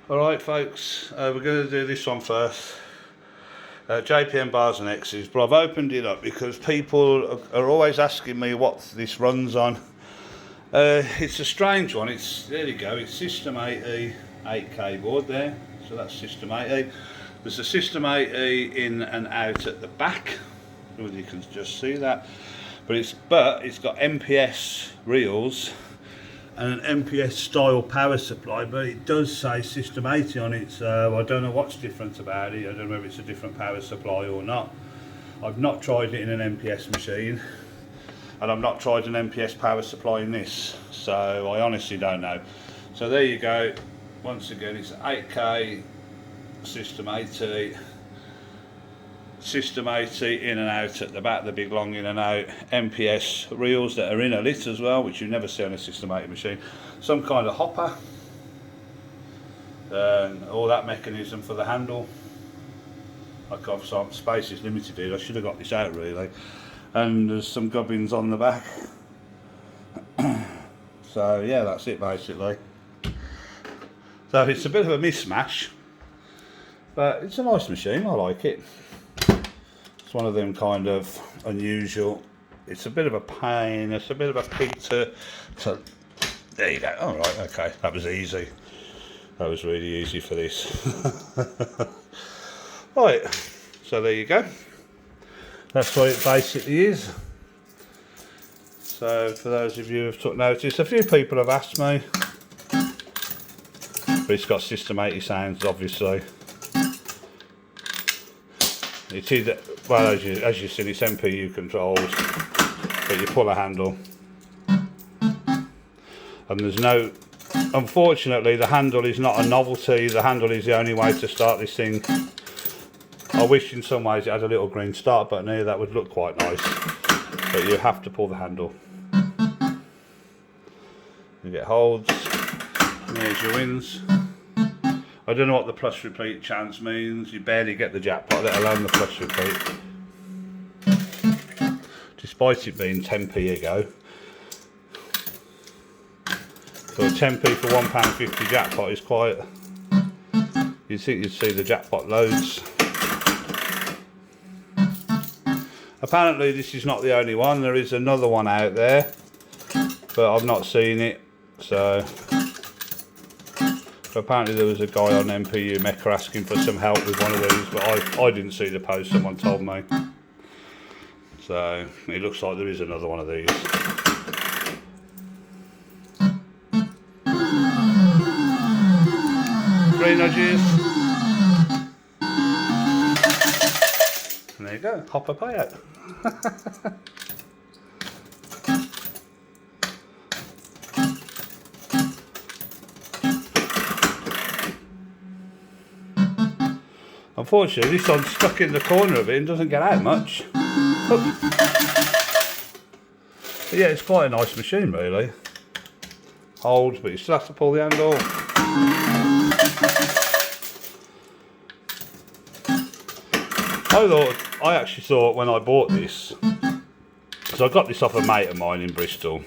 Alright folks, we're going to do this one first. JPM bars and X's, but I've opened it up because people are always asking me what this runs on. It's a strange one. There you go, it's System 80 8K board there, so that's System 80. There's a System 80 in and out at the back, you can just see that, but it's got MPS reels and an MPS style power supply, but it does say System 80 on it, so I don't know what's different about it. I don't know if it's a different power supply or not. I've not tried it in an MPS machine, and I've not tried an MPS power supply in this, so I honestly don't know. So there you go, once again it's 8K System 80. System 80 in and out at the back, the big long in and out, MPS reels that are in a lit as well, which you never see on a System 80 machine, some kind of hopper, all that mechanism for the handle. Space is limited here, I should have got this out really, and there's some gubbins on the back. So yeah, that's it basically. So it's a bit of a mismatch, but it's a nice machine, I like it. It's one of them kind of unusual. It's a bit of a pain. It's a bit of a pig to there you go. All right, okay, that was easy. That was really easy for this. Right, so there you go. That's what it basically is. So for those of you who have took notice, a few people have asked me, but it's got System 80 sounds, obviously. It's either, well, as you've seen, it's MPU controlled, but you pull a handle, and there's no, unfortunately the handle is not a novelty. The handle is the only way to start this thing. I wish in some ways it had a little green start button here, that would look quite nice, but you have to pull the handle. You get holds, and there's your wins. I don't know what the plus repeat chance means. You barely get the jackpot, let alone the plus repeat. Despite it being 10p a go. So a 10p for £1.50 jackpot is quite... You'd think you'd see the jackpot loads. Apparently this is not the only one. There is another one out there, but I've not seen it. So apparently there was a guy on MPU Mecca asking for some help with one of these, but I didn't see the post, someone told me. So it looks like there is another one of these. 3 nudges. And there you go, hopper payout. Unfortunately, this one's stuck in the corner of it and doesn't get out much. But yeah, it's quite a nice machine really. Holds, but you still have to pull the handle. I actually thought when I bought this, because I got this off a mate of mine in Bristol.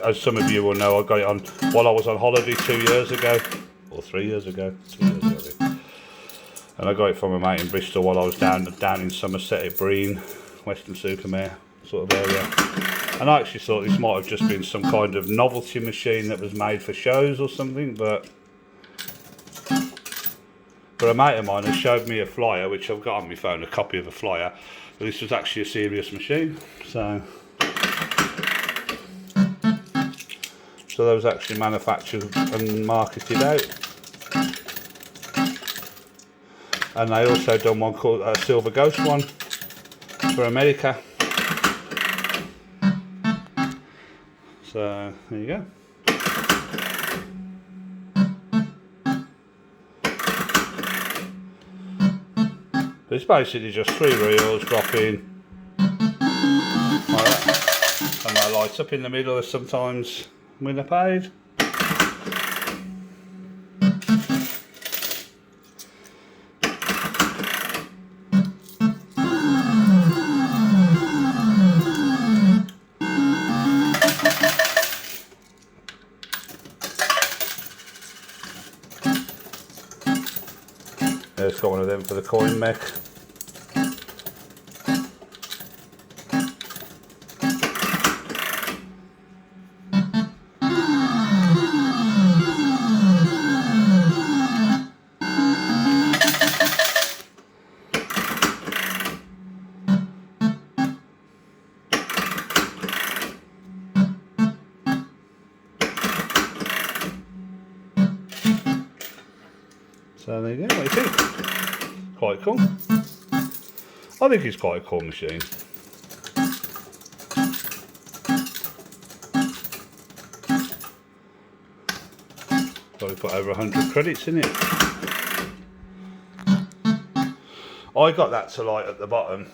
As some of you will know, I got it on while I was on holiday 2 years ago, or 3 years ago. 2 years ago, I think. And I got it from a mate in Bristol while I was down in Somerset at Breen, Weston-super-Mare sort of area. And I actually thought this might have just been some kind of novelty machine that was made for shows or something, but a mate of mine has showed me a flyer, which I've got on my phone, a copy of a flyer, but this was actually a serious machine. So that was actually manufactured and marketed out. And they also done one called a Silver Ghost one for America. So there you go. But it's basically just 3 reels drop in like that, and they light up in the middle sometimes when they're paid. It's got one of them for the coin mech. So there you go, what do you think? Quite cool. I think it's quite a cool machine. Probably put over 100 credits in it. I got that to light at the bottom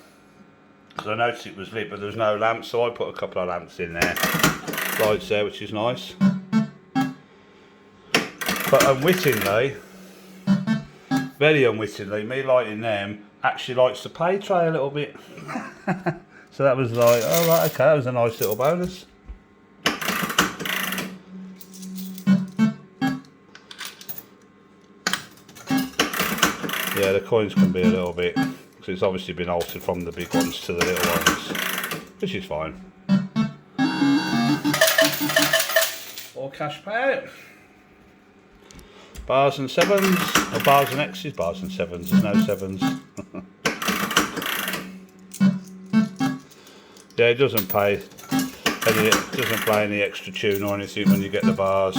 because I noticed it was lit but there was no lamps, so I put a couple of lamps in there. Lights there, which is nice. But unwittingly, very unwittingly, me lighting them actually lights the pay tray a little bit. So that was like, oh right, okay, that was a nice little bonus. Yeah, the coins can be a little bit, because it's obviously been altered from the big ones to the little ones, which is fine. Or cash payout. Bars and sevens, or bars and X's, bars and sevens, there's no sevens. Yeah, it doesn't play any extra tune or anything when you get the bars.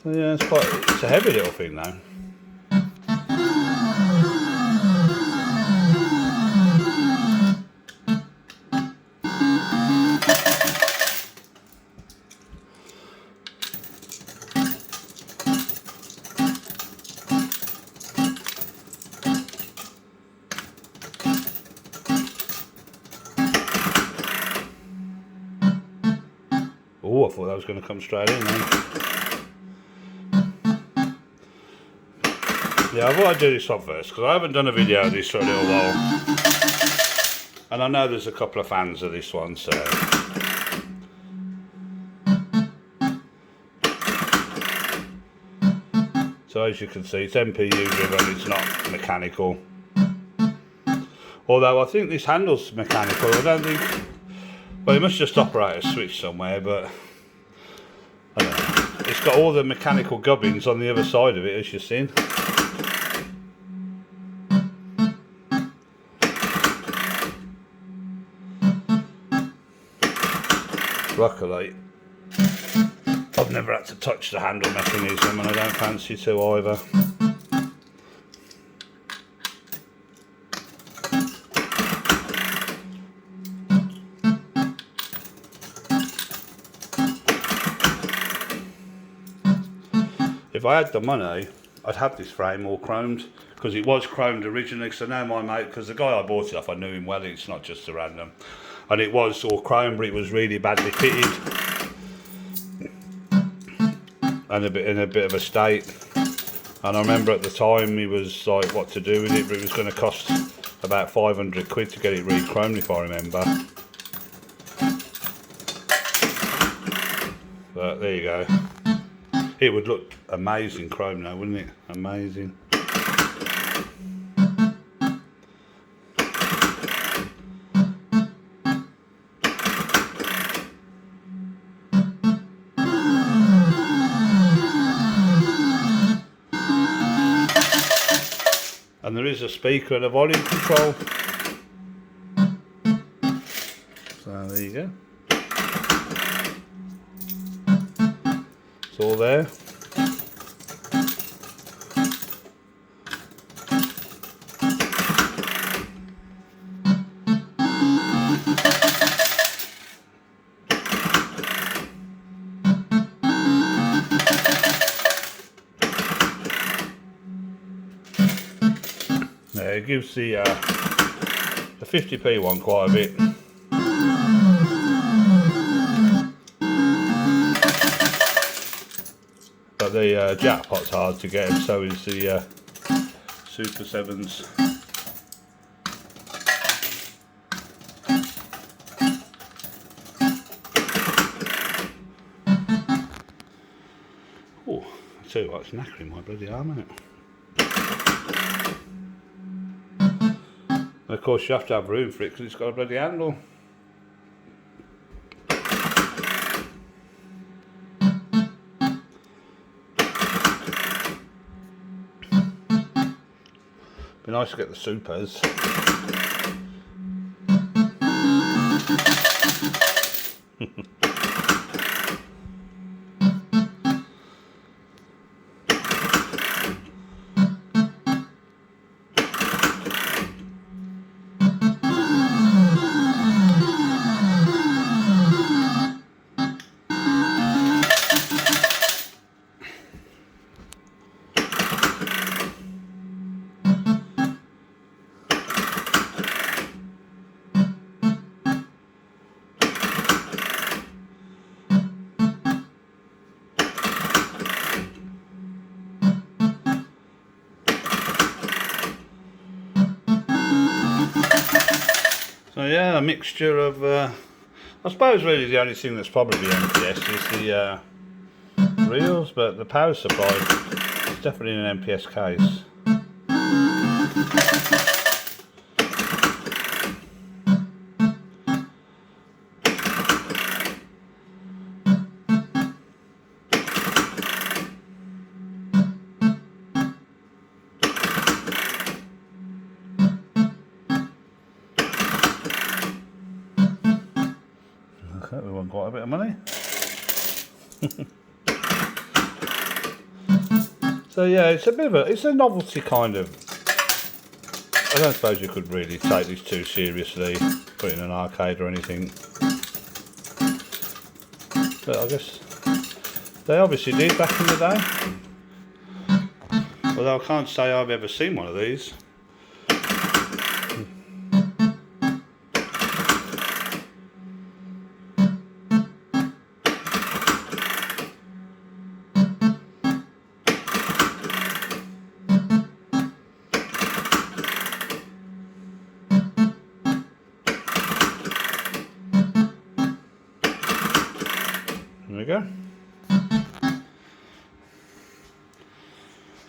So yeah, it's a heavy little thing though. Oh, I thought that was going to come straight in then. Yeah, I thought I'd do this one first because I haven't done a video of this for a little while. And I know there's a couple of fans of this one, so. So as you can see, it's MPU driven, it's not mechanical. Although I think this handle's mechanical, I don't think. Well, it must just operate a switch somewhere, but I don't know. It's got all the mechanical gubbins on the other side of it, as you've seen. Luckily, I've never had to touch the handle mechanism, and I don't fancy to either. If I had the money, I'd have this frame all chromed, because it was chromed originally, because I know my mate, because the guy I bought it off, I knew him well, it's not just a random. And it was all chromed, but it was really badly fitted. And in a bit of a state. And I remember at the time he was like what to do with it, but it was going to cost about 500 quid to get it re-chromed, if I remember. But there you go. It would look amazing chrome now, wouldn't it? Amazing. And there is a speaker and a volume control. So there you go. It's all there. Yeah, it gives the 50p one quite a bit. But the jackpot's hard to get, and so is the Super 7s. tell you what, it's knackering my bloody arm, isn't it? And of course you have to have room for it because it's got a bloody handle. Be nice to get the supers. So yeah, a mixture of, I suppose really the only thing that's probably MPS is the reels, but the power supply is definitely in an MPS case. Okay, we won quite a bit of money. So yeah, it's a bit of it's a novelty kind of. I don't suppose you could really take this too seriously, put it in an arcade or anything. But I guess they obviously did back in the day. Although I can't say I've ever seen one of these. There we go.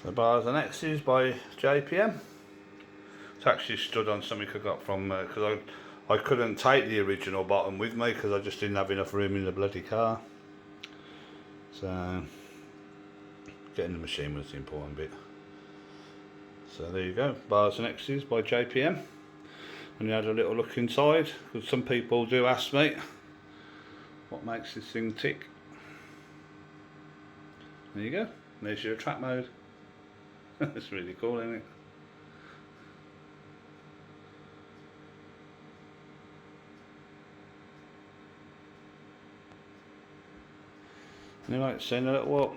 The bars and X's by JPM. It's actually stood on something I got from, because I couldn't take the original bottom with me because I just didn't have enough room in the bloody car. So getting the machine was the important bit. So there you go, bars and X's by JPM. And you had a little look inside, because some people do ask me what makes this thing tick. There you go, there's your track mode. That's really cool, isn't it? Anyway, it's saying a little what.